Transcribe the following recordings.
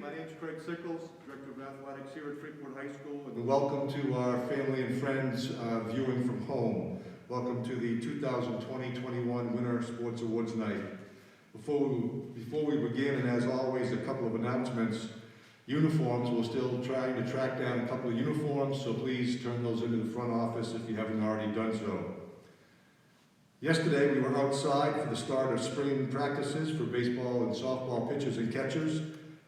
my name is Craig Sickles, Director of Athletics here at Freeport High School, and welcome to our family and friends viewing from home. Welcome to the 2020-21 Winter Sports Awards Night. Before we begin, and as always, a couple of announcements. Uniforms, we're still trying to track down a couple of uniforms, so please turn those into the front office if you haven't already done so. Yesterday, we were outside for the start of spring practices for baseball and softball pitchers and catchers.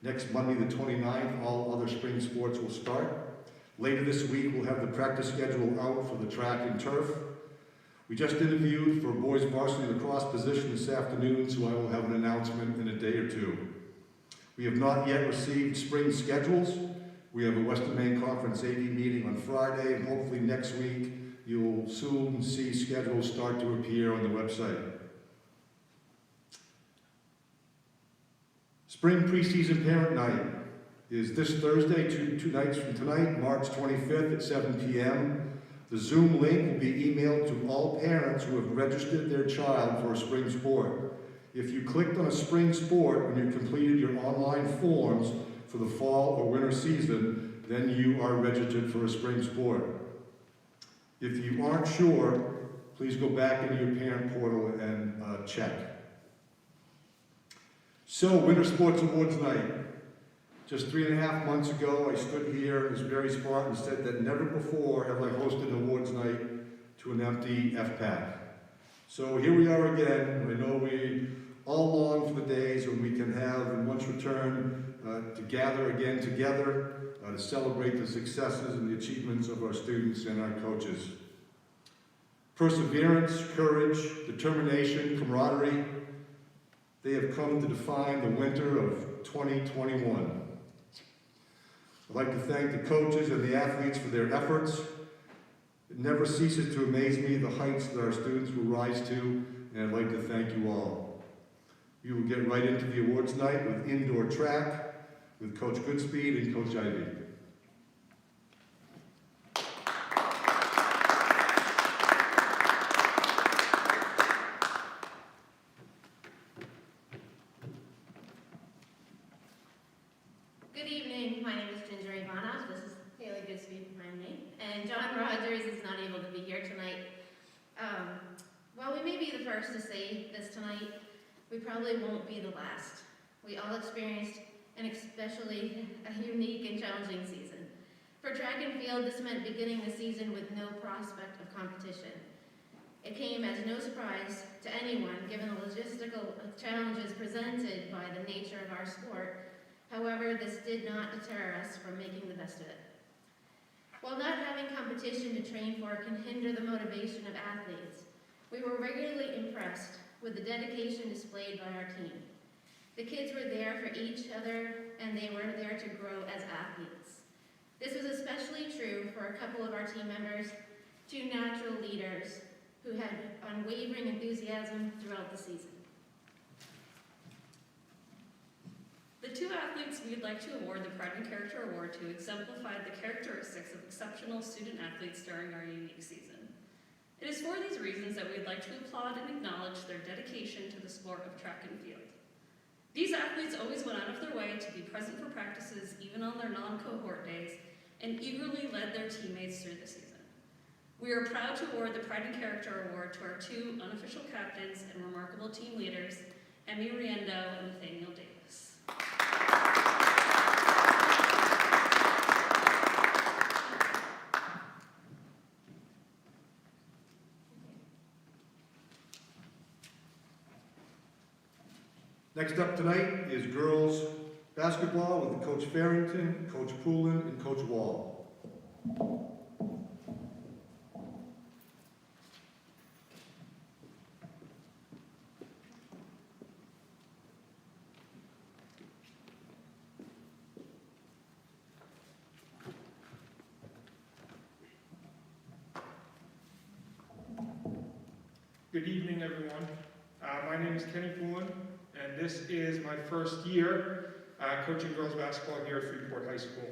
Next Monday, the 29th, all other spring sports will start. Later this week, we'll have the practice schedule out for the track and turf. We just interviewed for boys varsity lacrosse position this afternoon, so I will have an announcement in a day or two. We have not yet received spring schedules. We have a Western Maine Conference AD meeting on Friday, and hopefully next week you'll soon see schedules start to appear on the website. Spring preseason parent night is this Thursday, two nights from tonight, March 25th at 7 p.m. The Zoom link will be emailed to all parents who have registered their child for a spring sport. If you clicked on a spring sport when you completed your online forms for the fall or winter season, then you are registered for a spring sport. If you aren't sure, please go back into your parent portal and check. So, Winter Sports Awards Night. Just 3.5 months ago, I stood here in this very spot and said that never before have I hosted an awards night to an empty FPAC. So here we are again. I know we all long for the days when we can have, in once return, to gather again together to celebrate the successes and the achievements of our students and our coaches. Perseverance, courage, determination, camaraderie, they have come to define the winter of 2021. I'd like to thank the coaches and the athletes for their efforts. It never ceases to amaze me the heights that our students will rise to, and I'd like to thank you all. We will get right into the awards night with indoor track with Coach Goodspeed and Coach Ivy. Good evening, my name is Ginger Ivanov, this is Haley Goodspeed behind me, and John Rogers is not able to be here tonight. While we may be the first to say this tonight, we probably won't be the last. We all experienced an especially unique and challenging season. For track and field, this meant beginning the season with no prospect of competition. It came as no surprise to anyone given the logistical challenges presented by the nature of our sport. However, this did not deter us from making the best of it. While not having competition to train for can hinder the motivation of athletes, we were regularly impressed with the dedication displayed by our team. The kids were there for each other, and they were there to grow as athletes. This was especially true for a couple of our team members, two natural leaders who had unwavering enthusiasm throughout the season. The two athletes we'd like to award the Pride and Character Award to exemplified the characteristics of exceptional student athletes during our unique season. It is for these reasons that we'd like to applaud and acknowledge their dedication to the sport of track and field. These athletes always went out of their way to be present for practices, even on their non-cohort days, and eagerly led their teammates through the season. We are proud to award the Pride and Character Award to our two unofficial captains and remarkable team leaders, Emmy Riendo and Nathaniel Davis. Next up tonight is girls basketball with Coach Farrington, Coach Poulin, and Coach Wall. Good evening, everyone. My name is Kenny Poulin, and this is my first year coaching girls basketball here at Freeport High School.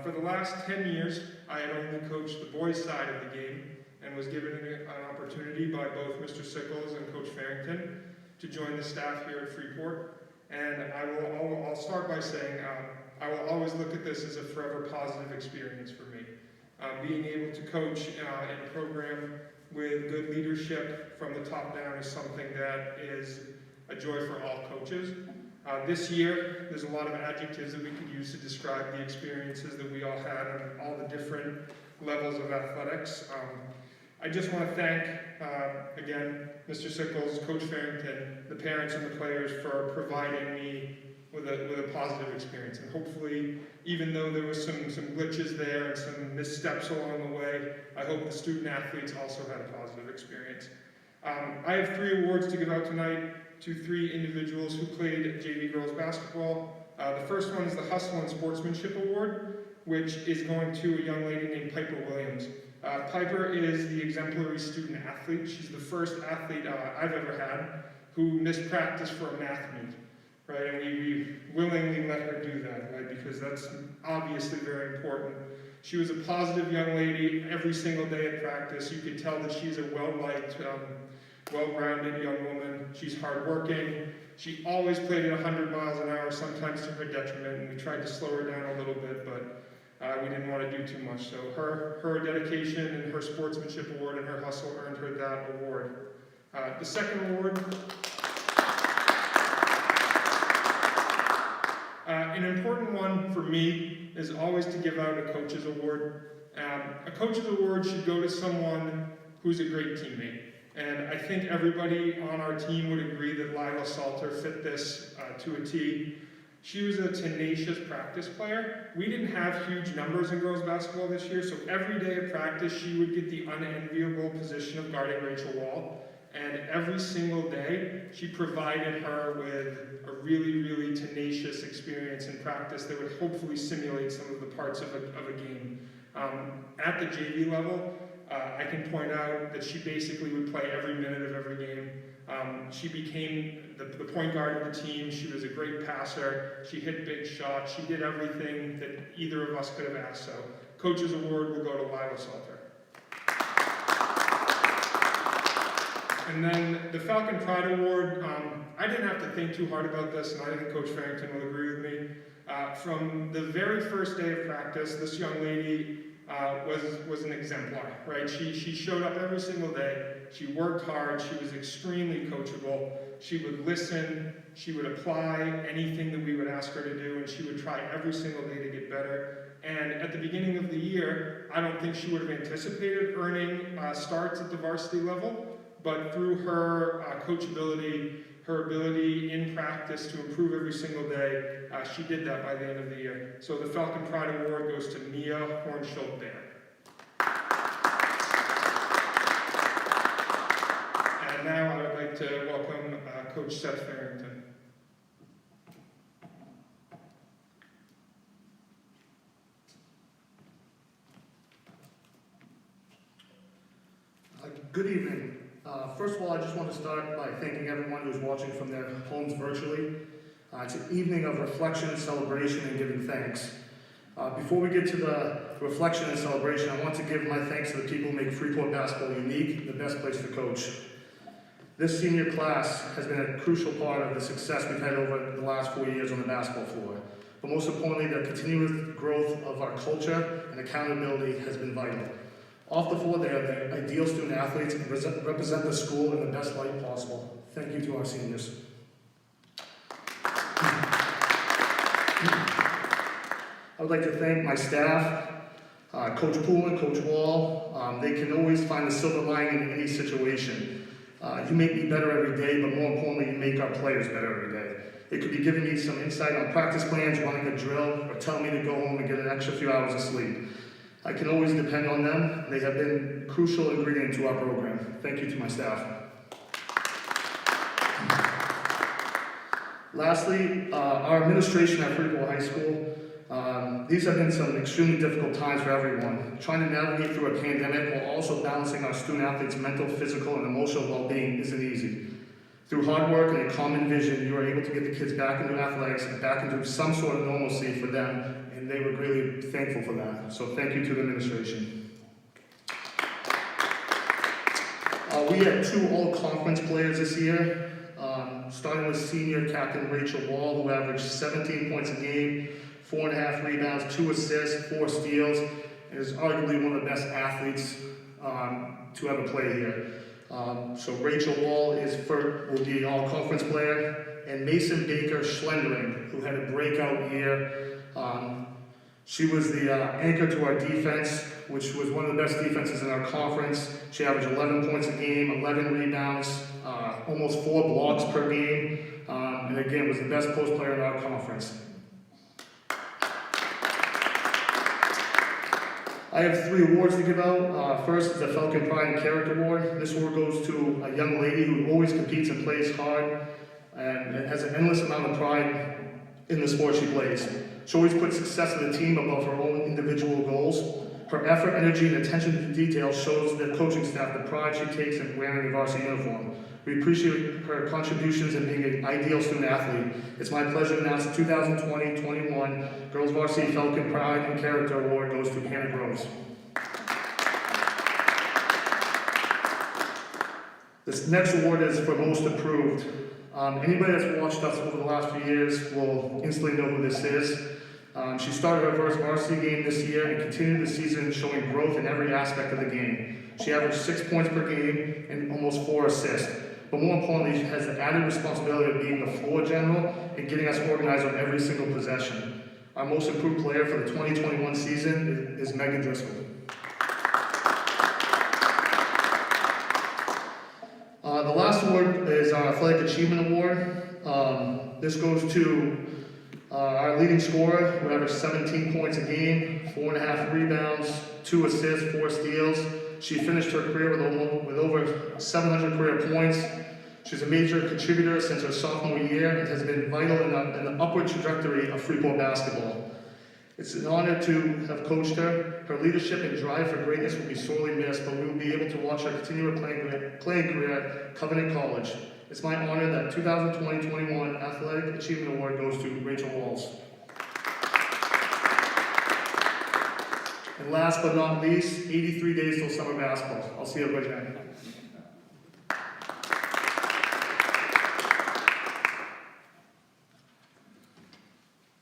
For the last 10 years, I had only coached the boys' side of the game and was given an opportunity by both Mr. Sickles and Coach Farrington to join the staff here at Freeport And I'll start by saying I will always look at this as a forever positive experience for me. Being able to coach in a program with good leadership from the top down is something that is a joy for all coaches. This year, there's a lot of adjectives that we could use to describe the experiences that we all had on all the different levels of athletics. I just want to thank, again, Mr. Sickles, Coach Farrington, the parents and the players for providing me with a positive experience. And hopefully, even though there was some glitches there and some missteps along the way, I hope the student athletes also had a positive experience. I have 3 awards to give out tonight to 3 individuals who played JV girls basketball. The first one is the Hustle and Sportsmanship Award, which is going to a young lady named Piper Williams. Piper is the exemplary student athlete. She's the first athlete I've ever had who missed practice for a math meet, right? And we willingly let her do that, right? Because that's obviously very important. She was a positive young lady every single day at practice. You could tell that she's a well-liked, well-rounded young woman. She's hardworking. She always played at 100 miles an hour, sometimes to her detriment, and we tried to slow her down a little bit, but we didn't want to do too much. So her dedication and her sportsmanship award and her hustle earned her that award. The second award, an important one for me is always to give out a coach's award. A coach's award should go to someone who's a great teammate. And I think everybody on our team would agree that Lila Salter fit this to a T. She was a tenacious practice player. We didn't have huge numbers in girls basketball this year, so every day of practice she would get the unenviable position of guarding Rachel Wall. And every single day she provided her with a really, really tenacious experience in practice that would hopefully simulate some of the parts of a game. At the JV level, I can point out that she basically would play every minute of every game. She became the point guard of the team. She was a great passer. She hit big shots. She did everything that either of us could have asked. So, Coach's Award will go to Lila Salter. And then the Falcon Pride Award, I didn't have to think too hard about this, and I think Coach Farrington will agree with me. From the very first day of practice, this young lady was an exemplar, right? She showed up every single day. She worked hard. She was extremely coachable. She would listen. She would apply anything that we would ask her to do, and she would try every single day to get better. And at the beginning of the year, I don't think she would have anticipated earning starts at the varsity level, but through her coachability, her ability in practice to improve every single day, she did that by the end of the year. So the Falcon Pride Award goes to Mia Hornschulte-Bear. And now I would like to welcome Coach Seth Farrington. Good evening. First of all, I just want to start by thanking everyone who's watching from their homes virtually. It's an evening of reflection, celebration, and giving thanks. Before we get to the reflection and celebration, I want to give my thanks to the people who make Freeport basketball unique, the best place to coach. This senior class has been a crucial part of the success we've had over the last 4 years on the basketball floor. But most importantly, the continuous growth of our culture and accountability has been vital. Off the floor, they are the ideal student athletes and represent the school in the best light possible. Thank you to our seniors. I would like to thank my staff, Coach Poulin, Coach Wall. They can always find the silver lining in any situation. You make me better every day, but more importantly, you make our players better every day. It could be giving me some insight on practice plans, running a drill, or telling me to go home and get an extra few hours of sleep. I can always depend on them. They have been a crucial ingredient to our program. Thank you to my staff. Lastly, our administration at Freeport High School. These have been some extremely difficult times for everyone. Trying to navigate through a pandemic while also balancing our student athletes' mental, physical, and emotional well-being isn't easy. Through hard work and a common vision, you were able to get the kids back into athletics and back into some sort of normalcy for them, and they were really thankful for that. So thank you to the administration. We had 2 all-conference players this year. starting with senior captain Rachel Wall, who averaged 17 points a game, 4.5 rebounds, 2 assists, 4 steals, and is arguably one of the best athletes to ever play here. So Rachel Wall will be an all-conference player, and Mason Baker Schlendering, who had a breakout year. She was the anchor to our defense, which was one of the best defenses in our conference. She averaged 11 points a game, 11 rebounds, almost 4 blocks per game, and again was the best post player in our conference. I have 3 awards to give out. First is the Falcon Pride and Character Award. This award goes to a young lady who always competes and plays hard and has an endless amount of pride in the sport she plays. She always puts success of the team above her own individual goals. Her effort, energy, and attention to detail shows the coaching staff the pride she takes in wearing the varsity uniform. We appreciate her contributions in being an ideal student athlete. It's my pleasure to announce the 2020-21 Girls Varsity Falcon Pride and Character Award goes to Hannah Groves. This next award is for Most Improved. Anybody that's watched us over the last few years will instantly know who this is. She started her first varsity game this year and continued the season showing growth in every aspect of the game. She averaged 6 points per game and almost 4 assists. But more importantly, she has the added responsibility of being the floor general and getting us organized on every single possession. Our most improved player for the 2021 season is Megan Driscoll. The last award is our Athletic Achievement Award. This goes to our leading scorer, who averaged 17 points a game, 4.5 rebounds, 2 assists, 4 steals. She finished her career with over 700 career points. She's a major contributor since her sophomore year and has been vital in the upward trajectory of Freeport basketball. It's an honor to have coached her. Her leadership and drive for greatness will be sorely missed, but we will be able to watch her continue her playing career at Covenant College. It's my honor that 2020-21 Athletic Achievement Award goes to Rachel Walls. And last but not least, 83 days till summer basketball. I'll see everybody then.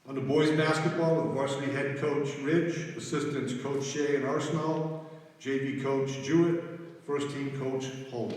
Under boys basketball, with varsity head coach Ridge, assistants coach Shea and Arsenal, JV coach Jewett, first team coach Holt.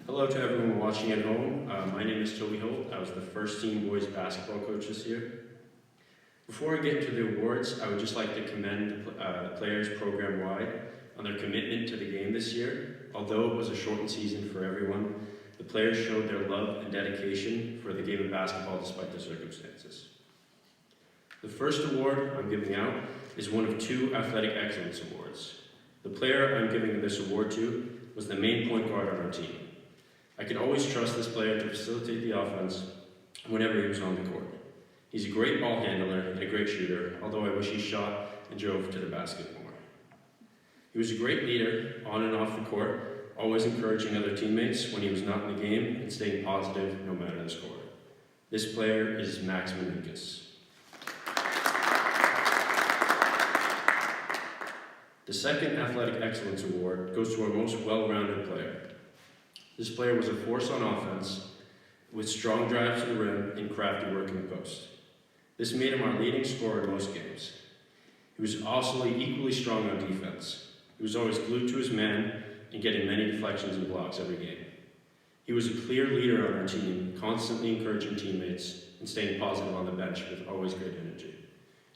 Hello to everyone watching at home. My name is Toby Holt. I was the first team boys basketball coach this year. Before I get to the awards, I would just like to commend the players program-wide on their commitment to the game this year. Although it was a shortened season for everyone, the players showed their love and dedication for the game of basketball despite the circumstances. The first award I'm giving out is one of 2 Athletic Excellence Awards. The player I'm giving this award to was the main point guard on our team. I could always trust this player to facilitate the offense whenever he was on the court. He's a great ball handler and a great shooter, although I wish he shot and drove to the basket more. He was a great leader on and off the court, always encouraging other teammates when he was not in the game and staying positive no matter the score. This player is Max Maninkas. The second Athletic Excellence Award goes to our most well-rounded player. This player was a force on offense with strong drives to the rim and crafty work in the post. This made him our leading scorer in most games. He was also equally strong on defense. He was always glued to his man and getting many deflections and blocks every game. He was a clear leader on our team, constantly encouraging teammates and staying positive on the bench with always great energy.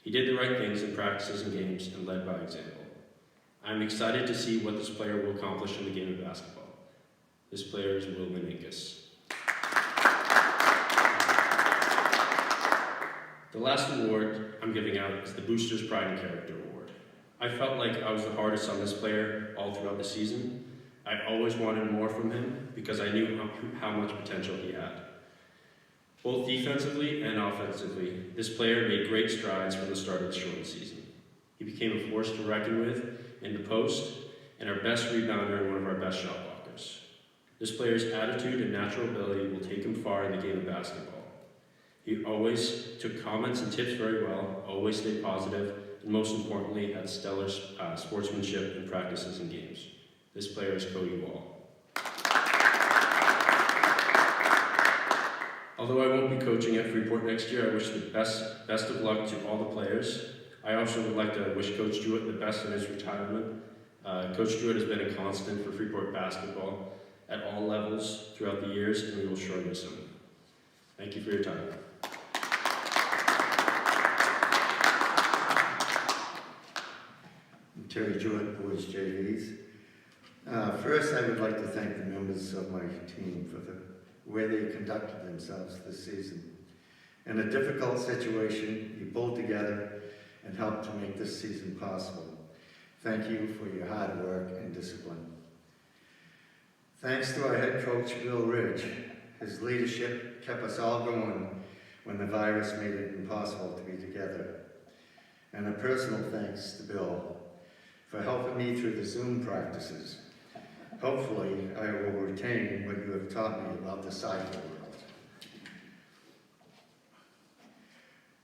He did the right things in practices and games and led by example. I'm excited to see what this player will accomplish in the game of basketball. This player is Will Maninkas. The last award I'm giving out is the Boosters Pride and Character Award. I felt like I was the hardest on this player all throughout the season. I always wanted more from him because I knew how much potential he had. both defensively and offensively. This player made great strides from the start of the shortened season. He became a force to reckon with in the post and our best rebounder and one of our best shot blockers. This player's attitude and natural ability will take him far in the game of basketball. He always took comments and tips very well, always stayed positive, and most importantly, had stellar sportsmanship in practices and games. This player is Cody Wall. Although I won't be coaching at Freeport next year, I wish the best of luck to all the players. I also would like to wish Coach Jewett the best in his retirement. Coach Jewett has been a constant for Freeport basketball at all levels throughout the years, and we will surely miss him. Thank you for your time. I'm Terry Jewett, Boys JVs. First, I would like to thank the members of my team for the way they conducted themselves this season. In a difficult situation, you pulled together and helped to make this season possible. Thank you for your hard work and discipline. Thanks to our head coach, Bill Ridge. His leadership kept us all going when the virus made it impossible to be together. And a personal thanks to Bill for helping me through the Zoom practices. Hopefully, I will retain what you have taught me about the cycle world.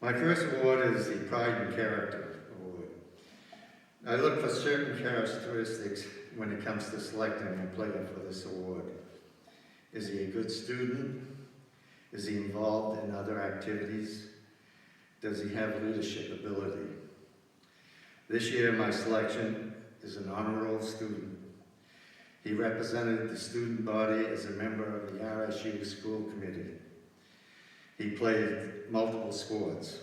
My first award is the Pride and Character Award. I look for certain characteristics when it comes to selecting a player for this award. Is he a good student? Is he involved in other activities? Does he have leadership ability? This year, my selection is an honor roll student. He represented the student body as a member of the RSU school committee. He played multiple sports.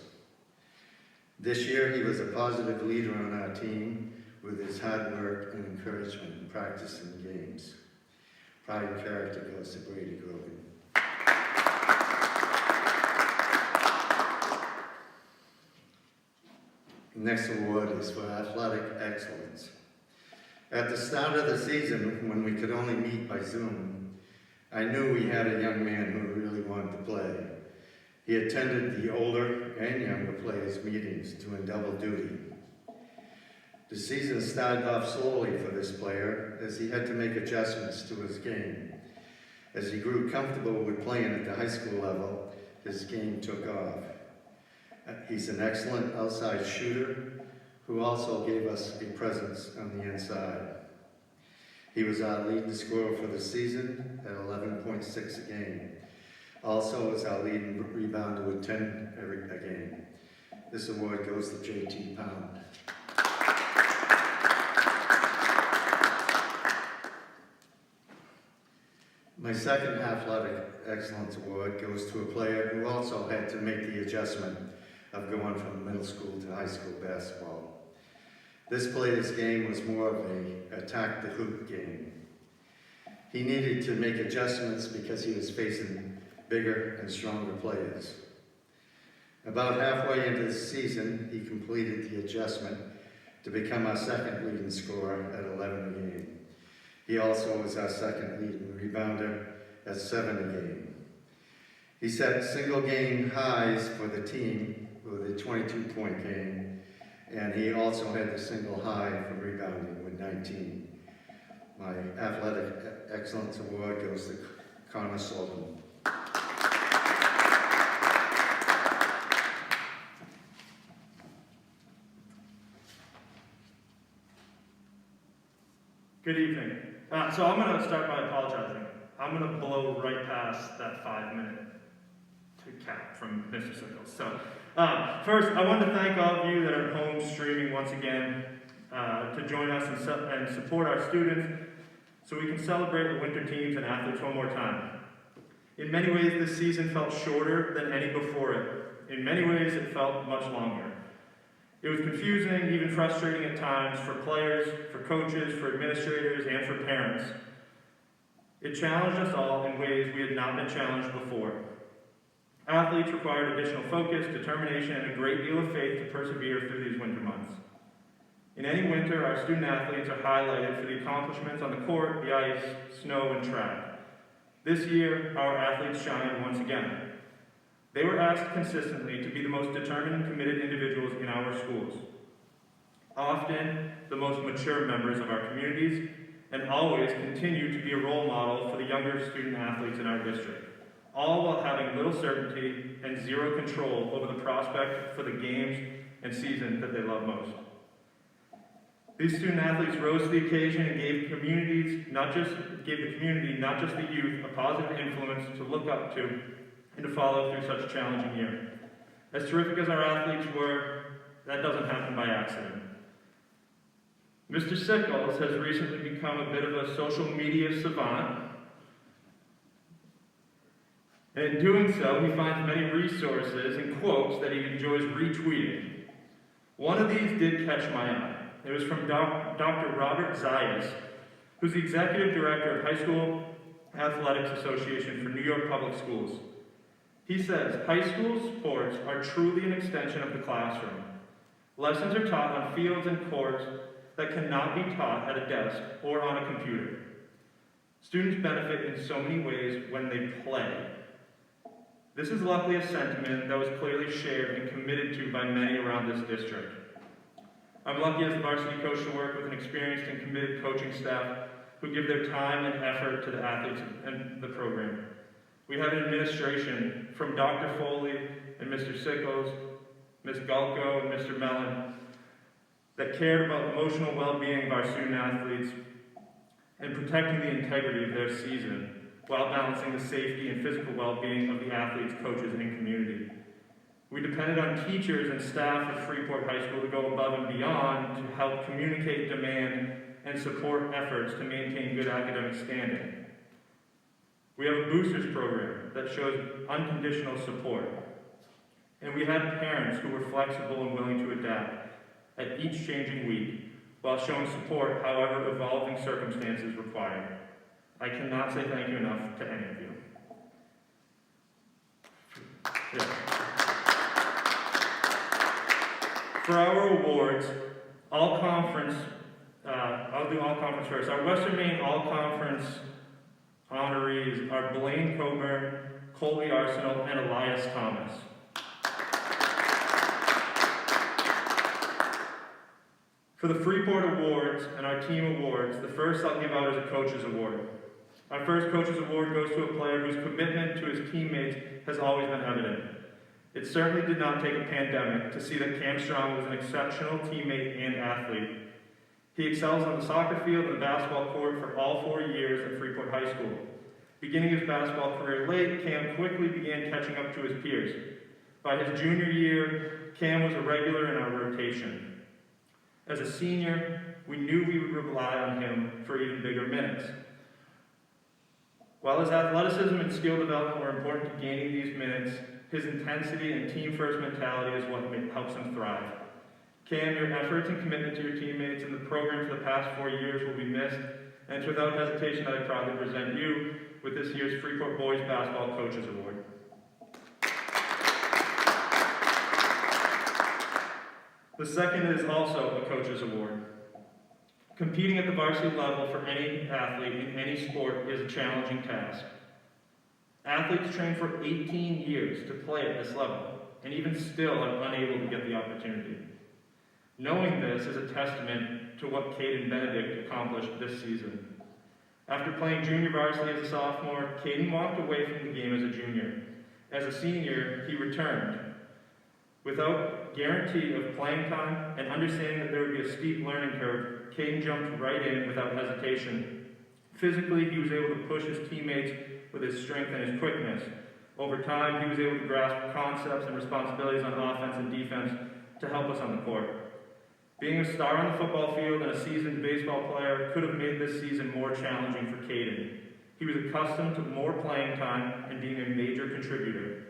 This year, he was a positive leader on our team with his hard work and encouragement in practice and games. Pride and character goes to Brady Grogan. Next award is for athletic excellence. At the start of the season, when we could only meet by Zoom, I knew we had a young man who really wanted to play. He attended the older and younger players' meetings doing double duty. The season started off slowly for this player as he had to make adjustments to his game. As he grew comfortable with playing at the high school level, his game took off. He's an excellent outside shooter who also gave us a presence on the inside. He was our leading scorer for the season at 11.6 a game. Also is our leading rebounder with 10 a game. This award goes to J.T. Pound. My second athletic excellence award goes to a player who also had to make the adjustment of going from middle school to high school basketball. This player's game was more of a attack the hoop game. He needed to make adjustments because he was facing bigger and stronger players. About halfway into the season, he completed the adjustment to become our second leading scorer at 11 a game. He also was our second leading rebounder at 7 a game. He set single game highs for the team with a 22-point game, and he also had the single high for rebounding with 19. My athletic excellence award goes to Connor Slocum. Good evening. So I'm going to start by apologizing. I'm going to blow right past that 5-minute to cap from Mr. Sickles. So first, I want to thank all of you that are at home streaming once again to join us and support our students so we can celebrate the winter teams and athletes one more time. In many ways, this season felt shorter than any before it. In many ways, it felt much longer. It was confusing, even frustrating at times for players, for coaches, for administrators, and for parents. It challenged us all in ways we had not been challenged before. Athletes required additional focus, determination, and a great deal of faith to persevere through these winter months. In any winter, our student athletes are highlighted for the accomplishments on the court, the ice, snow, and track. This year, our athletes shined once again. They were asked consistently to be the most determined and committed individuals in our schools, often the most mature members of our communities, and always continue to be a role model for the younger student athletes in our district, all while having little certainty and zero control over the prospect for the games and season that they love most. These student athletes rose to the occasion and gave the community, not just the youth, a positive influence to look up to and to follow through such a challenging year. As terrific as our athletes were, that doesn't happen by accident. Mr. Sickles has recently become a bit of a social media savant, and in doing so, he finds many resources and quotes that he enjoys retweeting. One of these did catch my eye. It was from Dr. Robert Zayas, who's the Executive Director of High School Athletics Association for New York Public Schools. He says, high school sports are truly an extension of the classroom. Lessons are taught on fields and courts that cannot be taught at a desk or on a computer. Students benefit in so many ways when they play. This is luckily a sentiment that was clearly shared and committed to by many around this district. I'm lucky as the varsity coach to work with an experienced and committed coaching staff who give their time and effort to the athletes and the program. We have an administration from Dr. Foley and Mr. Sickles, Ms. Galko and Mr. Mellon that cared about the emotional well-being of our student athletes and protecting the integrity of their season while balancing the safety and physical well-being of the athletes, coaches, and community. We depended on teachers and staff at Freeport High School to go above and beyond to help communicate demand and support efforts to maintain good academic standing. We have a boosters program that shows unconditional support. And we had parents who were flexible and willing to adapt at each changing week while showing support however evolving circumstances required. I cannot say thank you enough to any of you. Yeah. For our awards, I'll do all conference first. Our Western Maine all conference honorees are Blaine Coburn, Colby Arsenal, and Elias Thomas. For the Freeport Awards and our team awards, the first I'll give out is a Coach's Award. Our first Coach's Award goes to a player whose commitment to his teammates has always been evident. It certainly did not take a pandemic to see that Cam Strong was an exceptional teammate and athlete. He excels on the soccer field and the basketball court for all 4 years at Freeport High School. Beginning his basketball career late, Cam quickly began catching up to his peers. By his junior year, Cam was a regular in our rotation. As a senior, we knew we would rely on him for even bigger minutes. While his athleticism and skill development were important to gaining these minutes, his intensity and team-first mentality is what helps him thrive. Cam, your efforts and commitment to your teammates and the program for the past 4 years will be missed, and it's without hesitation that I proudly present you with this year's Freeport Boys Basketball Coaches Award. The second is also a Coaches Award. Competing at the varsity level for any athlete in any sport is a challenging task. Athletes train for 18 years to play at this level, and even still are unable to get the opportunity. Knowing this is a testament to what Caden Benedict accomplished this season. After playing junior varsity as a sophomore, Caden walked away from the game as a junior. As a senior, he returned. Without guarantee of playing time and understanding that there would be a steep learning curve, Caden jumped right in without hesitation. Physically, he was able to push his teammates with his strength and his quickness. Over time, he was able to grasp concepts and responsibilities on offense and defense to help us on the court. Being a star on the football field and a seasoned baseball player could have made this season more challenging for Caden. He was accustomed to more playing time and being a major contributor.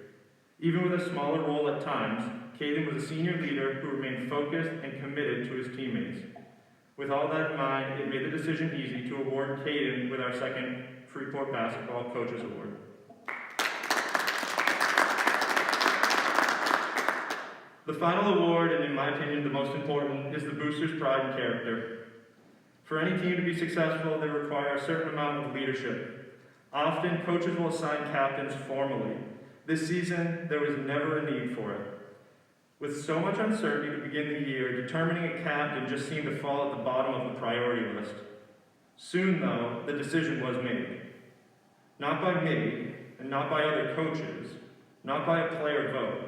Even with a smaller role at times, Caden was a senior leader who remained focused and committed to his teammates. With all that in mind, it made the decision easy to award Caden with our second Freeport Basketball Coaches Award. The final award, and in my opinion the most important, is the Boosters' Pride and Character. For any team to be successful, they require a certain amount of leadership. Often, coaches will assign captains formally. This season, there was never a need for it. With so much uncertainty to begin the year, determining a captain just seemed to fall at the bottom of the priority list. Soon, though, the decision was made. Not by me, and not by other coaches, not by a player vote,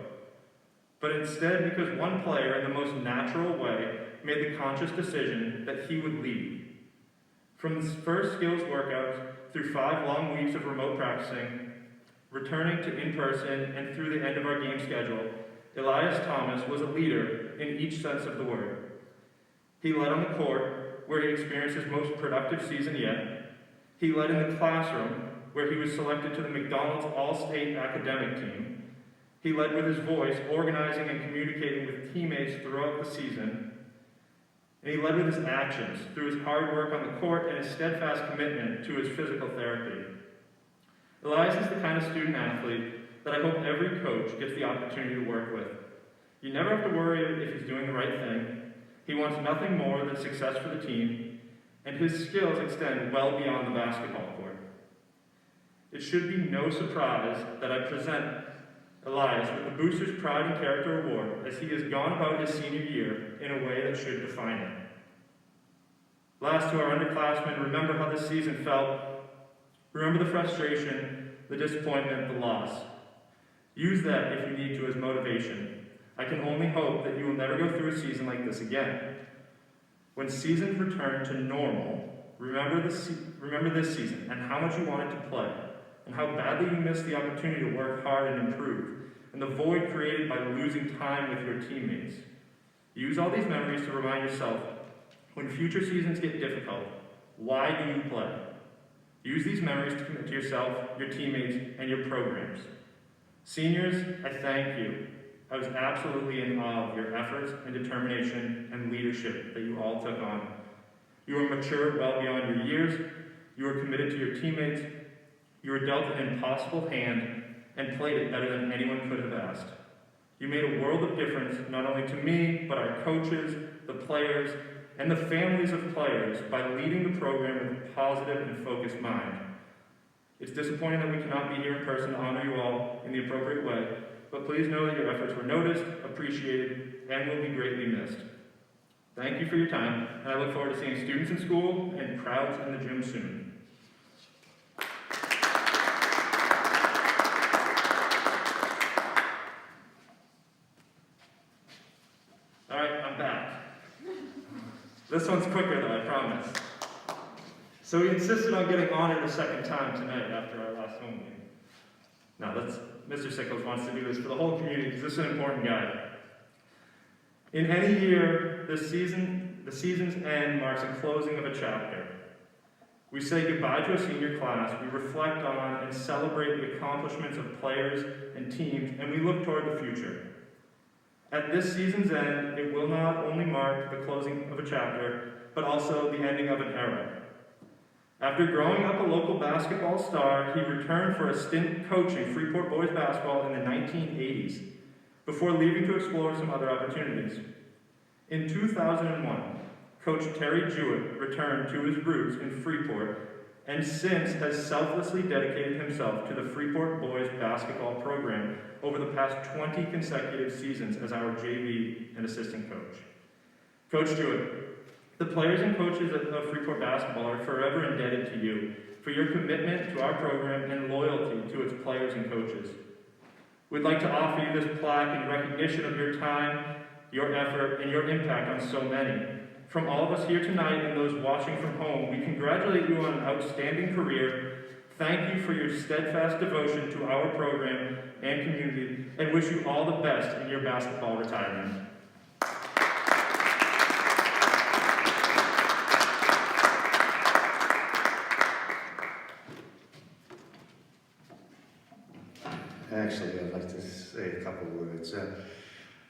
but instead because one player, in the most natural way, made the conscious decision that he would lead. From his first skills workouts, through 5 long weeks of remote practicing, returning to in-person, and through the end of our game schedule, Elias Thomas was a leader in each sense of the word. He led on the court, where he experienced his most productive season yet. He led in the classroom, where he was selected to the McDonald's All-State Academic Team. He led with his voice, organizing and communicating with teammates throughout the season. And he led with his actions, through his hard work on the court and his steadfast commitment to his physical therapy. Elias is the kind of student athlete that I hope every coach gets the opportunity to work with. You never have to worry if he's doing the right thing. He wants nothing more than success for the team, and his skills extend well beyond the basketball court. It should be no surprise that I present Elias with the Boosters Pride and Character Award, as he has gone about his senior year in a way that should define him. Last, to our underclassmen, remember how this season felt. Remember the frustration, the disappointment, the loss. Use that, if you need to, as motivation. I can only hope that you will never go through a season like this again. When seasons return to normal, remember this season and how much you wanted to play, and how badly you missed the opportunity to work hard and improve, and the void created by losing time with your teammates. Use all these memories to remind yourself, when future seasons get difficult, why do you play? Use these memories to commit to yourself, your teammates, and your programs. Seniors, I thank you. I was absolutely in awe of your efforts and determination and leadership that you all took on. You were mature well beyond your years. You were committed to your teammates. You were dealt an impossible hand and played it better than anyone could have asked. You made a world of difference, not only to me, but our coaches, the players, and the families of players by leading the program with a positive and focused mind. It's disappointing that we cannot be here in person to honor you all in the appropriate way, but please know that your efforts were noticed, appreciated, and will be greatly missed. Thank you for your time, and I look forward to seeing students in school and crowds in the gym soon. All right, I'm back. This one's quicker though, I promise. So we insisted on getting on it a second time tonight after our last home game. Now Mr. Sickles wants to do this for the whole community because this is an important guy. In any year, the season's end marks a closing of a chapter. We say goodbye to a senior class, we reflect on and celebrate the accomplishments of players and teams, and we look toward the future. At this season's end, it will not only mark the closing of a chapter, but also the ending of an era. After growing up a local basketball star, he returned for a stint coaching Freeport boys basketball in the 1980s, before leaving to explore some other opportunities. In 2001, Coach Terry Jewett returned to his roots in Freeport, and since has selflessly dedicated himself to the Freeport boys basketball program over the past 20 consecutive seasons as our JV and assistant coach. Coach Jewett, the players and coaches of Freeport basketball are forever indebted to you for your commitment to our program and loyalty to its players and coaches. We'd like to offer you this plaque in recognition of your time, your effort, and your impact on so many. From all of us here tonight and those watching from home, we congratulate you on an outstanding career, thank you for your steadfast devotion to our program and community, and wish you all the best in your basketball retirement. Actually, I'd like to say a couple words.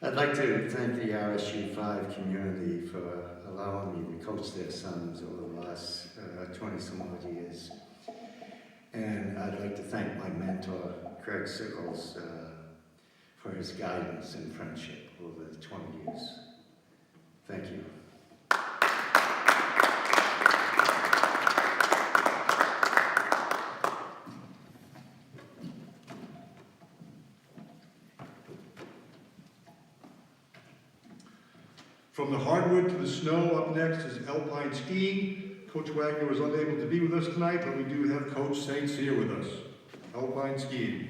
I'd like to thank the RSU 5 community for allowing me to coach their sons over the last 20-some odd years. And I'd like to thank my mentor, Craig Sickles, for his guidance and friendship over the 20 years. Thank you. From the hardwood to the snow, up next is alpine skiing. Coach Wagner was unable to be with us tonight, but we do have Coach Saints here with us. Alpine skiing.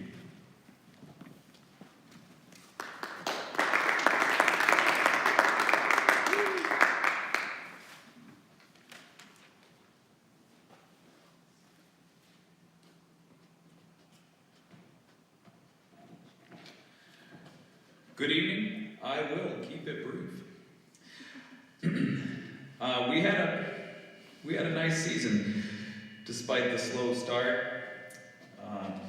Good evening. I will keep it brief. We had a nice season, despite the slow start. I'm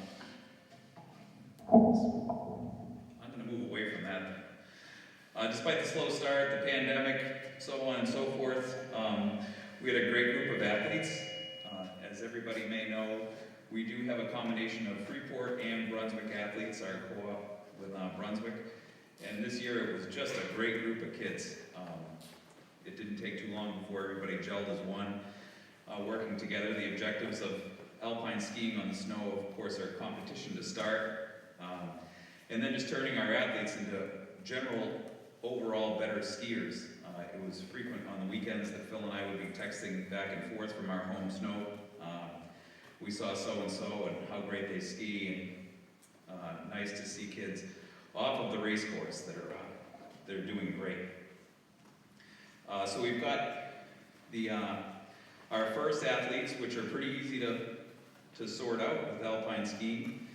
going to move away from that. Despite the slow start, the pandemic, so on and so forth, we had a great group of athletes. As everybody may know, we do have a combination of Freeport and Brunswick athletes, our co-op with Brunswick. And this year it was just a great group of kids. It didn't take too long before everybody gelled as one, working together. The objectives of alpine skiing on the snow, of course, are competition to start, and then just turning our athletes into general, overall better skiers. It was frequent on the weekends that Phil and I would be texting back and forth from our home snow. We saw so-and-so and how great they ski, and nice to see kids off of the race course that are they're doing great. So we've got our first athletes, which are pretty easy to sort out with alpine skiing,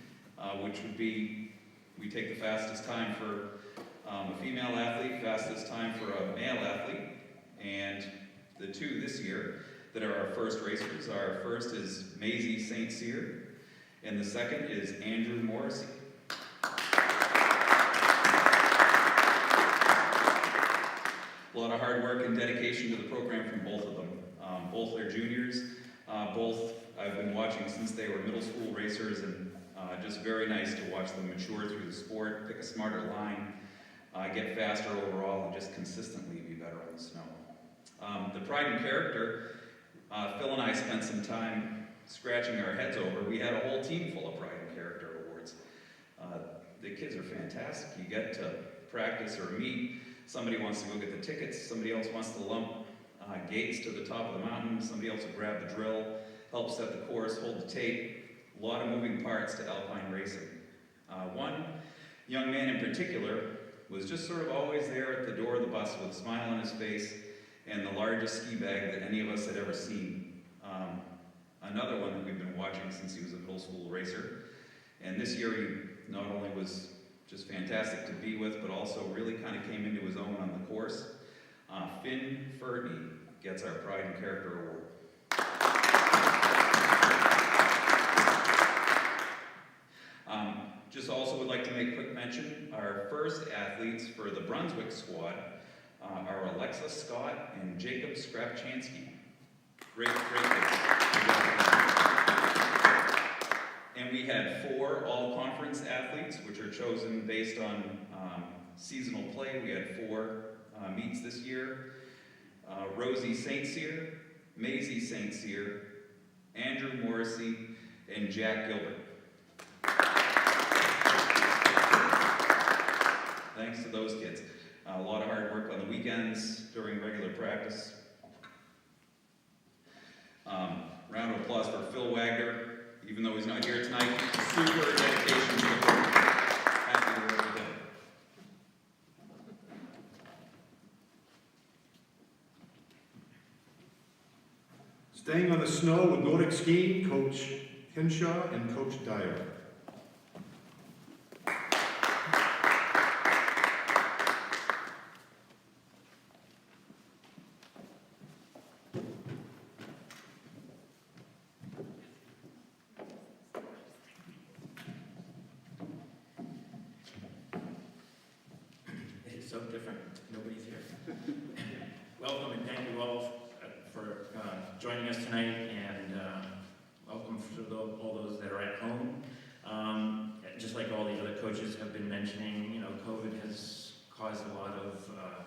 which would be, we take the fastest time for a female athlete, fastest time for a male athlete, and the two this year that are our first racers. Our first is Maisie St. Cyr, and the second is Andrew Morrissey. A lot of hard work and dedication to the program from both of them. Both are juniors. Both I've been watching since they were middle school racers, and just very nice to watch them mature through the sport, pick a smarter line, get faster overall, and just consistently be better on the snow. The pride and character, Phil and I spent some time scratching our heads over. We had a whole team full of pride and character awards. The kids are fantastic. You get to practice or meet. Somebody wants to go get the tickets, somebody else wants to lump gates to the top of the mountain, somebody else will grab the drill, help set the course, hold the tape. A lot of moving parts to alpine racing. One young man in particular was just sort of always there at the door of the bus with a smile on his face and the largest ski bag that any of us had ever seen. Another one that we've been watching since he was a middle school racer. And this year he not only was just fantastic to be with, but also really kind of came into his own on the course. Finn Ferdy gets our Pride and Character Award. Just also would like to make quick mention, our first athletes for the Brunswick squad are Alexa Scott and Jacob Skrapchansky. Great kids. And we had 4 all-conference athletes, which are chosen based on seasonal play. We had 4 meets this year. Rosie St. Cyr, Maisie St. Cyr, Andrew Morrissey, and Jack Gilbert. Thanks to those kids. A lot of hard work on the weekends during regular practice. Round of applause for Phil Wagner. Even though he's not here tonight, super dedication to the program. Happy to work with him. Staying on the snow with Nordic skiing, Coach Henshaw and Coach Dyer. So different. Nobody's here. Welcome and thank you all for joining us tonight, and welcome to all those that are at home. Just like all the other coaches have been mentioning, you know, COVID has caused a lot of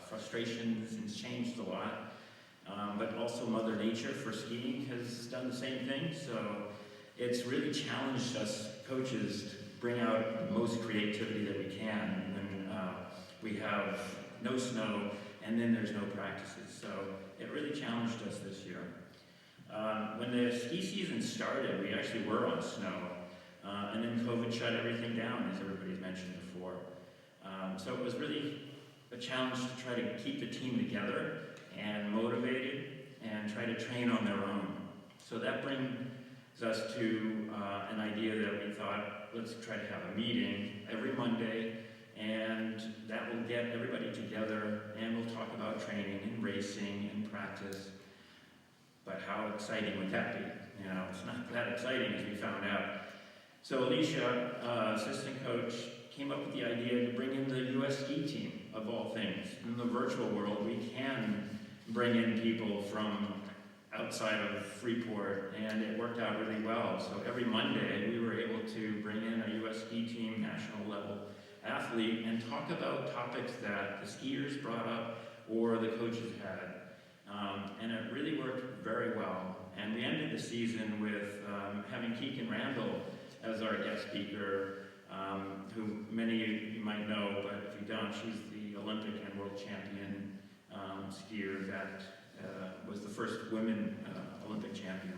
frustrations and changed a lot. But also Mother Nature for skiing has done the same thing. So it's really challenged us coaches to bring out the most creativity that we can when we have no snow and then there's no practices. So it really challenged us this year. When the ski season started, we actually were on snow, and then COVID shut everything down, as everybody's mentioned before. So it was really a challenge to try to keep the team together and motivated and try to train on their own. So that brings us to an idea that we thought, let's try to have a meeting every Monday, and that will get everybody together, and we'll talk about training and racing and practice. But how exciting would that be? You know, it's not that exciting, as we found out. So Alicia, assistant coach, came up with the idea to bring in the US ski team, of all things. In the virtual world, we can bring in people from outside of Freeport, and it worked out really well. So every Monday, we were able to bring in a US ski team, national level athlete, and talk about topics that the skiers brought up or the coaches had. And it really worked very well. And we ended the season with having Keegan Randall as our guest speaker, who many of you might know, but if you don't, she's the Olympic and world champion skier that was the first women Olympic champion.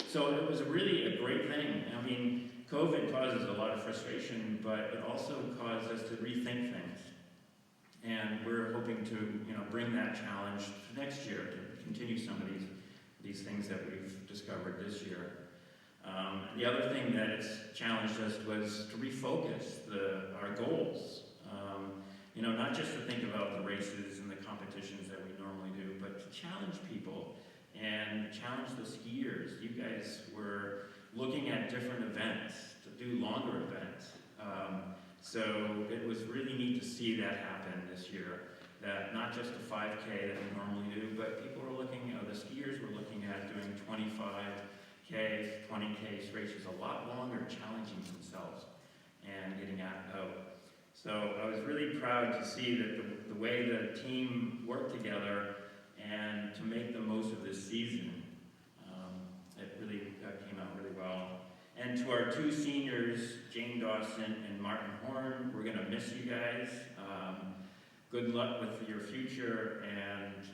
So it was really a great thing. I mean, COVID causes a lot of frustration, but it also caused us to rethink things. And we're hoping to, bring that challenge to next year to continue some of these things that we've discovered this year. The other thing that it's challenged us was to refocus our goals. Not just to think about the races and the competitions that we normally do, but to challenge people and challenge the skiers. You guys were looking at different events, to do longer events. So it was really neat to see that happen this year. That not just a 5K that we normally do, but people were looking, the skiers were looking at doing 25K, 20K races, a lot longer, challenging themselves and getting out. So I was really proud to see that the way the team worked together and to make the most of this season. It really came out really well. And to our two seniors, Jane Dawson and Martin Horn, we're going to miss you guys. Good luck with your future, and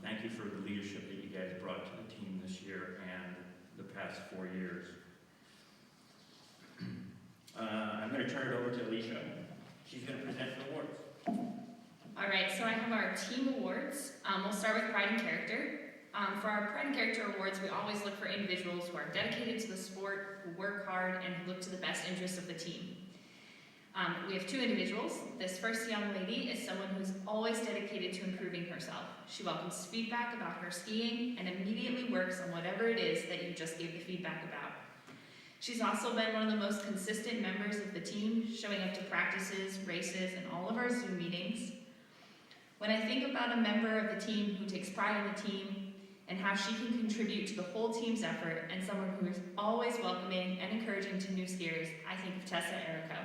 thank you for the leadership that you guys brought to the team this year and the past 4 years. I'm going to turn it over to Alicia. She's going to present the awards. All right, so I have our team awards. We'll start with Pride and Character. For our Pride and Character Awards, we always look for individuals who are dedicated to the sport, who work hard, and who look to the best interests of the team. We have two individuals. This first young lady is someone who's always dedicated to improving herself. She welcomes feedback about her skiing and immediately works on whatever it is that you just gave the feedback about. She's also been one of the most consistent members of the team, showing up to practices, races, and all of our Zoom meetings. When I think about a member of the team who takes pride in the team and how she can contribute to the whole team's effort, and someone who is always welcoming and encouraging to new skiers, I think of Tessa Erico.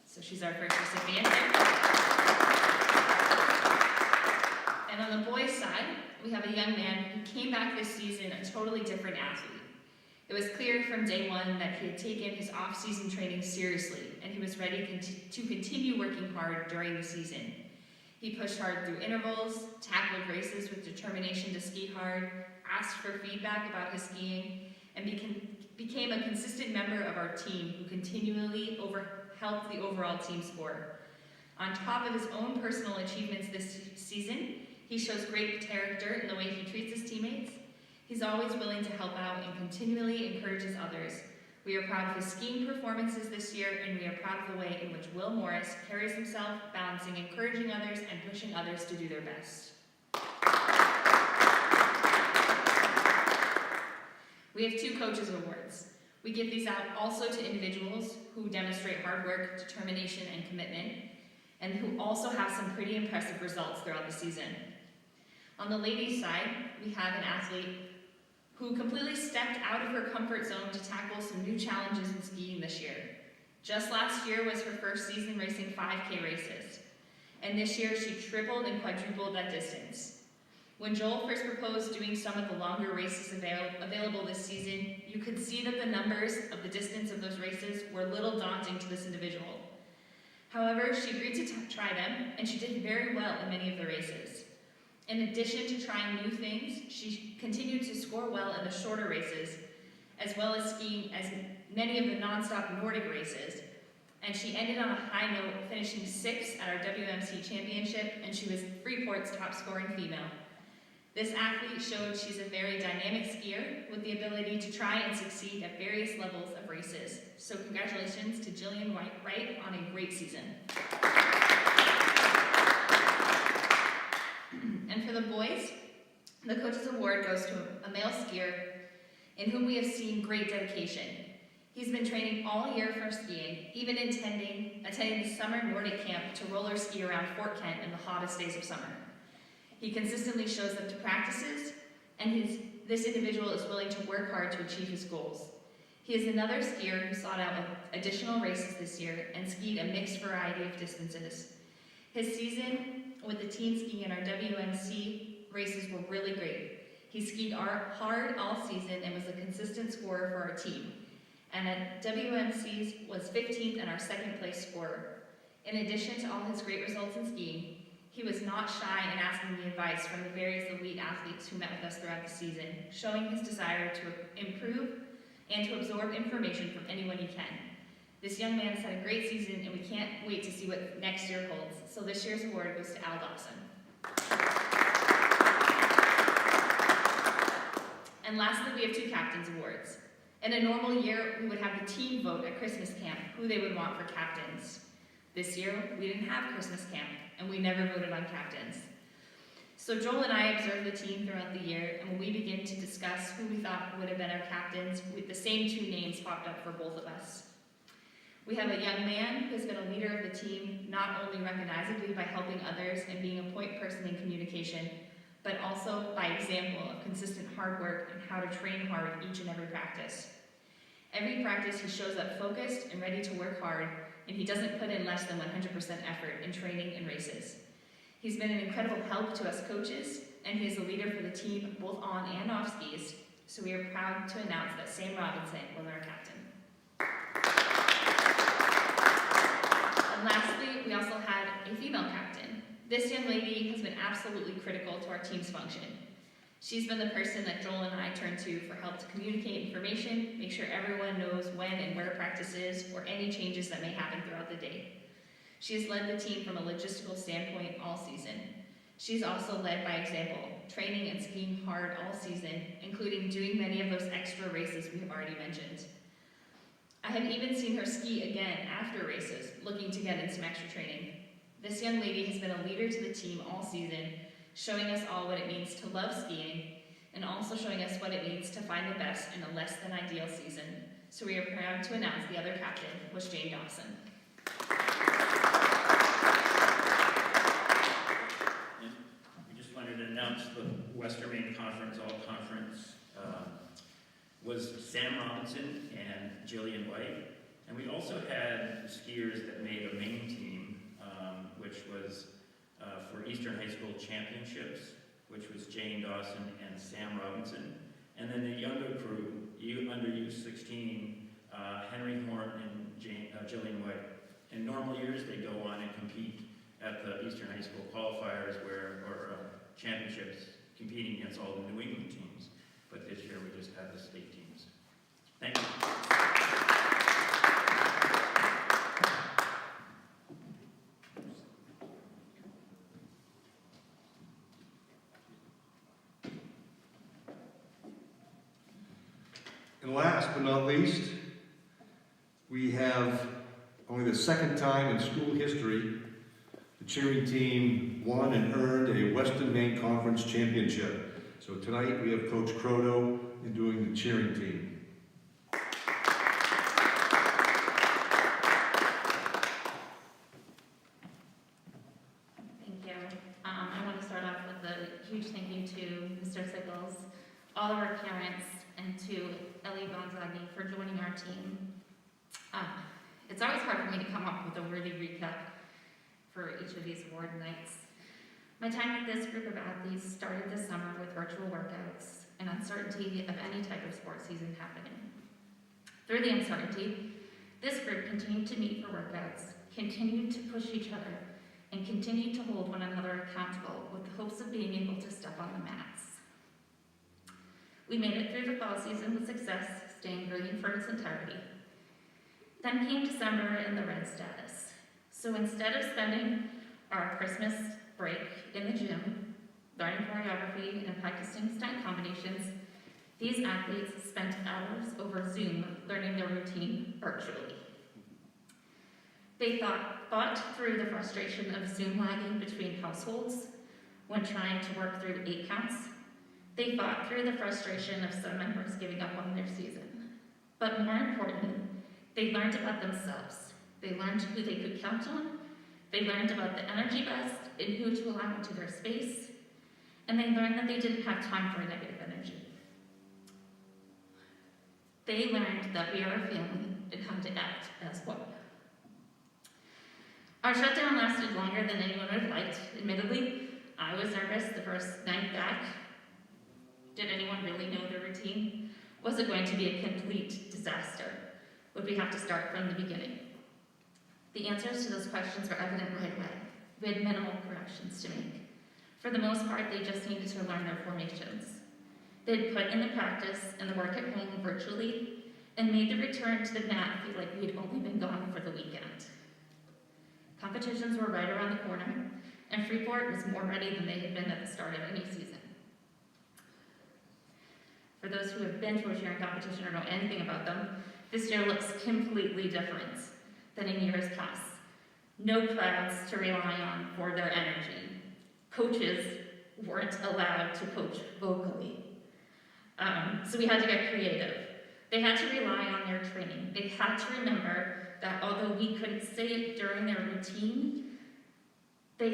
So she's our first recipient there. And on the boys' side, we have a young man who came back this season a totally different athlete. It was clear from day one that he had taken his off-season training seriously, and he was ready to continue working hard during the season. He pushed hard through intervals, tackled races with determination to ski hard, asked for feedback about his skiing, and became a consistent member of our team who continually helped the overall team score. On top of his own personal achievements this season, he shows great character in the way he treats his teammates. He's always willing to help out and continually encourages others. We are proud of his skiing performances this year, and we are proud of the way in which Will Morris carries himself, balancing encouraging others and pushing others to do their best. We have two coaches awards. We give these out also to individuals who demonstrate hard work, determination, and commitment, and who also have some pretty impressive results throughout the season. On the ladies' side, we have an athlete who completely stepped out of her comfort zone to tackle some new challenges in skiing this year. Just last year was her first season racing 5K races, and this year she tripled and quadrupled that distance. When Joel first proposed doing some of the longer races available this season, you could see that the numbers of the distance of those races were a little daunting to this individual. However, she agreed to try them, and she did very well in many of the races. In addition to trying new things, she continued to score well in the shorter races, as well as skiing as many of the non-stop Nordic races. And she ended on a high note, finishing 6th at our WMC championship, and she was Freeport's top scoring female. This athlete showed she's a very dynamic skier with the ability to try and succeed at various levels of races. So congratulations to Jillian Wright on a great season. And for the boys, the Coaches Award goes to a male skier in whom we have seen great dedication. He's been training all year for skiing, even attending the summer Nordic camp to roller ski around Fort Kent in the hottest days of summer. He consistently shows up to practices, and this individual is willing to work hard to achieve his goals. He is another skier who sought out additional races this year and skied a mixed variety of distances. His season with the team skiing in our WMC races were really great. He skied hard all season and was a consistent scorer for our team. And at WMC's was 15th and our second place scorer. In addition to all his great results in skiing, he was not shy in asking the advice from the various elite athletes who met with us throughout the season, showing his desire to improve and to absorb information from anyone he can. This young man has had a great season, and we can't wait to see what next year holds. So this year's award goes to Al Dawson. And lastly, we have 2 captains awards. In a normal year, we would have the team vote at Christmas camp who they would want for captains. This year, we didn't have Christmas camp, and we never voted on captains. So Joel and I observed the team throughout the year, and when we began to discuss who we thought would have been our captains, the same 2 names popped up for both of us. We have a young man who's been a leader of the team, not only recognizably by helping others and being a point person in communication, but also by example of consistent hard work and how to train hard each and every practice. Every practice he shows up focused and ready to work hard, and he doesn't put in less than 100% effort in training and races. He's been an incredible help to us coaches, and he is a leader for the team both on and off skis, so we are proud to announce that Sam Robinson was our captain. And lastly, we also had a female captain. This young lady has been absolutely critical to our team's function. She's been the person that Joel and I turn to for help to communicate information, make sure everyone knows when and where practice is, or any changes that may happen throughout the day. She has led the team from a logistical standpoint all season. She's also led by example, training and skiing hard all season, including doing many of those extra races we have already mentioned. I have even seen her ski again after races, looking to get in some extra training. This young lady has been a leader to the team all season, showing us all what it means to love skiing, and also showing us what it means to find the best in a less than ideal season. So we are proud to announce the other captain was Jane Dawson. And we just wanted to announce the Western Maine Conference All-Conference was Sam Robinson and Jillian White. And we also had skiers that made a main team, which was for Eastern High School Championships, which was Jane Dawson and Sam Robinson. And then the younger crew, under U16, Henry Horn and Jillian White. In normal years, they go on and compete at the Eastern High School qualifiers or championships, competing against all the New England teams. But this year, we just had the state teams. Thank you. And last but not least, we have only the second time in school history the cheering team won and earned a Western Maine Conference championship. So tonight we have Coach Croto doing the cheering team. Thank you. I want to start off with a huge thank you to Mr. Sickles, all of our parents, and to Ellie Gonzaghi for joining our team. It's always hard for me to come up with a worthy recap for each of these award nights. My time with this group of athletes started this summer with virtual workouts and uncertainty of any type of sports season happening. Through the uncertainty, this group continued to meet for workouts, continued to push each other and continued to hold one another accountable with the hopes of being able to step on the mats. We made it through the fall season with success, staying green for its entirety. Then came December and the red status. So instead of spending our Christmas break in the gym, learning choreography and practicing stunt combinations, these athletes spent hours over Zoom learning their routine virtually. They fought through the frustration of Zoom lagging between households when trying to work through 8 counts. They fought through the frustration of some members giving up on their season. But more importantly, they learned about themselves. They learned who they could count on. They learned about the energy best and who to allow into their space. And they learned that they didn't have time for negative energy. They learned that we are a family and how to act as one. Our shutdown lasted longer than anyone would have liked. Admittedly, I was nervous the first night back. Did anyone really know their routine? Was it going to be a complete disaster? Would we have to start from the beginning? The answers to those questions were evident right away. We had minimal corrections to make. For the most part, they just needed to learn their formations. They'd put in the practice and the work at home virtually and made the return to the mat feel like we'd only been gone for the weekend. Competitions were right around the corner, and Freeport was more ready than they had been at the start of any season. For those who have been to a cheering competition or know anything about them, this year looks completely different than in years past. No crowds to rely on for their energy. Coaches weren't allowed to coach vocally. So we had to get creative. They had to rely on their training. They had to remember that although we couldn't say it during their routine, that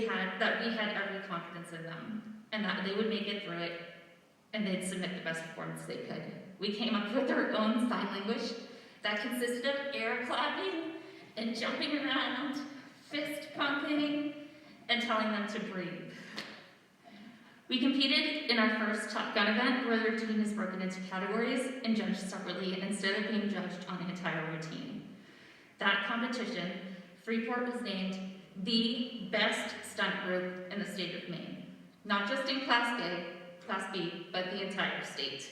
we had every confidence in them and that they would make it through it and they'd submit the best performance they could. We came up with our own sign language that consisted of air clapping and jumping around, fist pumping, and telling them to breathe. We competed in our first Top Gun event where the routine is broken into categories and judged separately instead of being judged on the entire routine. That competition, Freeport was named the best stunt group in the state of Maine. Not just in Class B, but the entire state.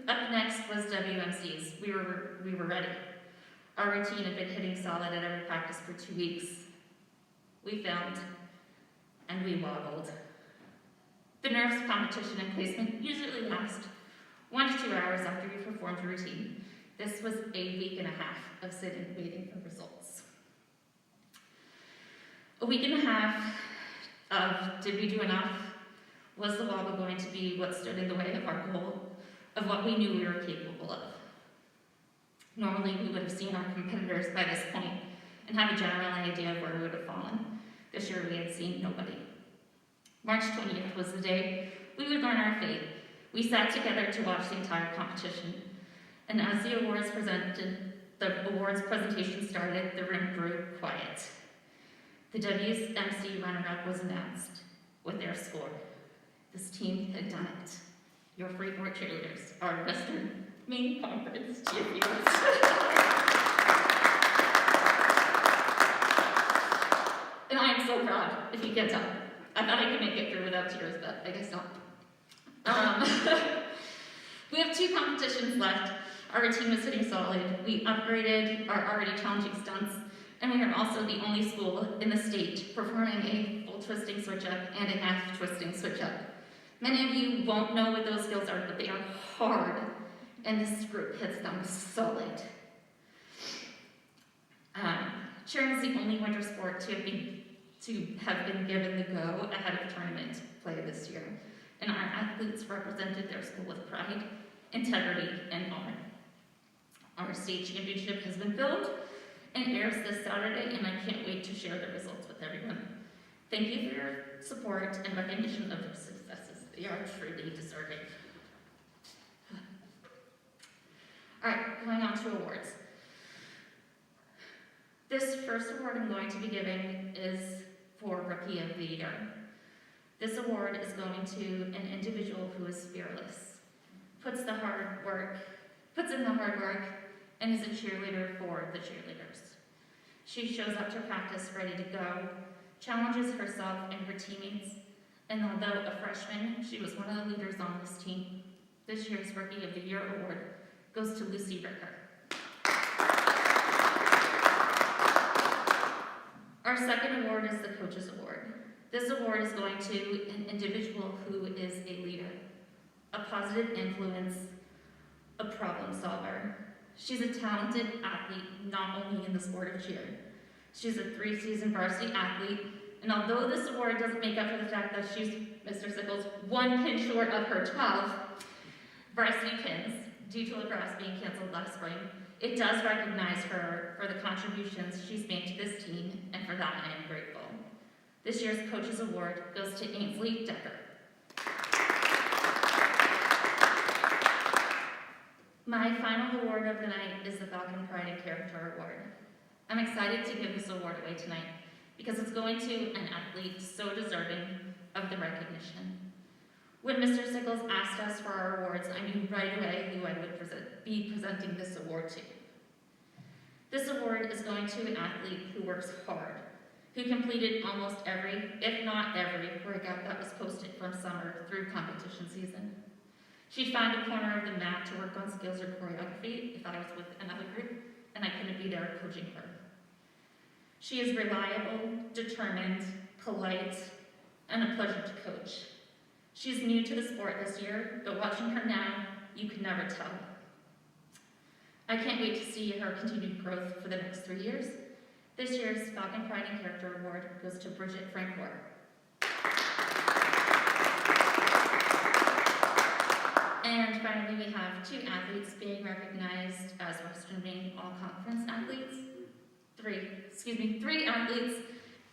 Up next was WMCs. We were ready. Our routine had been hitting solid at every practice for 2 weeks. We filmed, and we wobbled. The nerves of competition and placement usually last 1 to 2 hours after we performed a routine. This was a week and a half of sitting waiting for results. A week and a half of did we do enough? Was the wobble going to be what stood in the way of our goal, of what we knew we were capable of? Normally, we would have seen our competitors by this point and have a general idea of where we would have fallen. This year, we had seen nobody. March 20th was the day we would learn our fate. We sat together to watch the entire competition, and as the awards presentation started, the room grew quiet. The WMC runner-up was announced with their score. This team had done it. Your Freeport cheerleaders are Western Maine Conference champions. And I am so proud, if you can tell. I thought I could make it through without tears, but I guess not. We have 2 competitions left. Our routine was sitting solid. We upgraded our already challenging stunts, and we are also the only school in the state performing a full twisting switch-up and a half twisting switch-up. Many of you won't know what those skills are, but they are hard, and this group hits them solid. Cheering is the only winter sport to have been given the go ahead of tournament play this year, and our athletes represented their school with pride, integrity, and honor. Our state championship has been filled and airs this Saturday, and I can't wait to share the results with everyone. Thank you for your support and recognition of their successes. They are truly deserving. All right, going on to awards. This first award I'm going to be giving is for Rookie of the Year. This award is going to an individual who is fearless, puts in the hard work, and is a cheerleader for the cheerleaders. She shows up to practice ready to go, challenges herself and her teammates, and although a freshman, she was one of the leaders on this team. This year's Rookie of the Year award goes to Lucy Ricker. Our second award is the Coaches Award. This award is going to an individual who is a leader, a positive influence, a problem solver. She's a talented athlete, not only in the sport of cheer. She's a 3-season varsity athlete, and although this award doesn't make up for the fact that she's, Mr. Sickles, 1 pin short of her 12 varsity pins due to lacrosse being canceled last spring, it does recognize her for the contributions she's made to this team, and for that I am grateful. This year's Coaches Award goes to Ainsley Decker. My final award of the night is the Falcon Pride and Character Award. I'm excited to give this award away tonight because it's going to an athlete so deserving of the recognition. When Mr. Sickles asked us for our awards, I knew right away who I would be presenting this award to. This award is going to an athlete who works hard, who completed almost every, if not every, workout that was posted from summer through competition season. She'd find a corner of the mat to work on skills or choreography if I was with another group, and I couldn't be there coaching her. She is reliable, determined, polite, and a pleasure to coach. She's new to the sport this year, but watching her now, you could never tell. I can't wait to see her continued growth for the next 3 years. This year's Falcon Pride and Character Award goes to Bridget Francoeur. And finally, we have 2 athletes being recognized as Western Maine All-Conference athletes. 3 athletes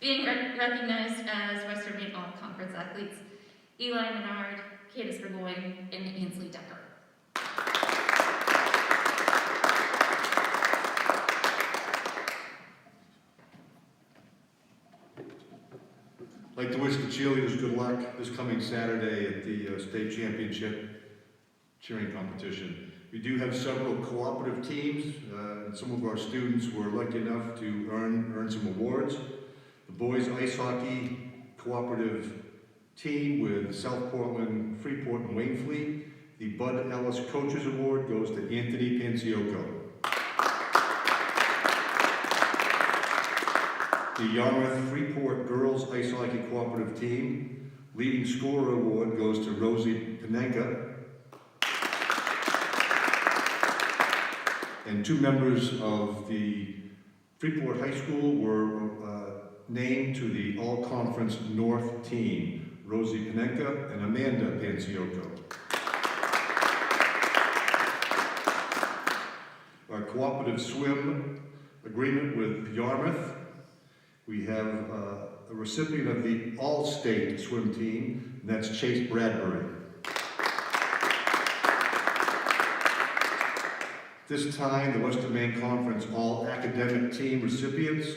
being recognized as Western Maine All-Conference athletes. Eli Menard, Cadis Burgoyne, and Ainsley Decker. I'd like to wish the cheerleaders good luck this coming Saturday at the state championship cheering competition. We do have several cooperative teams, and some of our students were lucky enough to earn some awards. The boys ice hockey cooperative team with South Portland, Freeport, and Wainfleet. The Bud Ellis Coaches Award goes to Anthony Panciocco. The Yarmouth Freeport Girls Ice Hockey Cooperative Team Leading Scorer Award goes to Rosie Panenka. And 2 members of the Freeport High School were named to the All-Conference North team, Rosie Panenka and Amanda Panciocco. Our cooperative swim agreement with Yarmouth. We have a recipient of the All-State swim team, and that's Chase Bradbury. This time, the Western Maine Conference All-Academic Team recipients,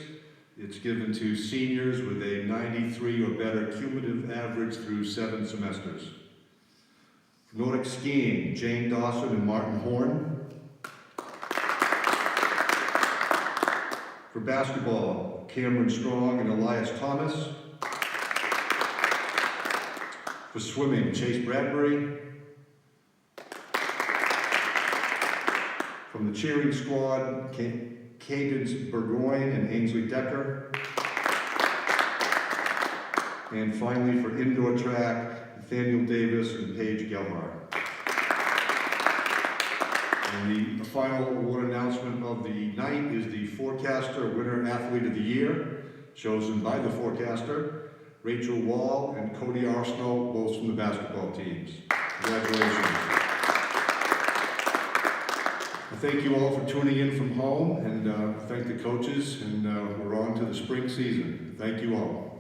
it's given to seniors with a 93 or better cumulative average through 7 semesters. For Nordic skiing, Jane Dawson and Martin Horn. For basketball, Cameron Strong and Elias Thomas. For swimming, Chase Bradbury. From the cheering squad, Cadence Burgoyne and Ainsley Decker. And finally, for indoor track, Nathaniel Davis and Paige Gelhar. And the final award announcement of the night is the Forecaster Winner Athlete of the Year, chosen by the Forecaster, Rachel Wall and Cody Arsenault, both from the basketball teams. Congratulations. Thank you all for tuning in from home, and thank the coaches, and we're on to the spring season. Thank you all.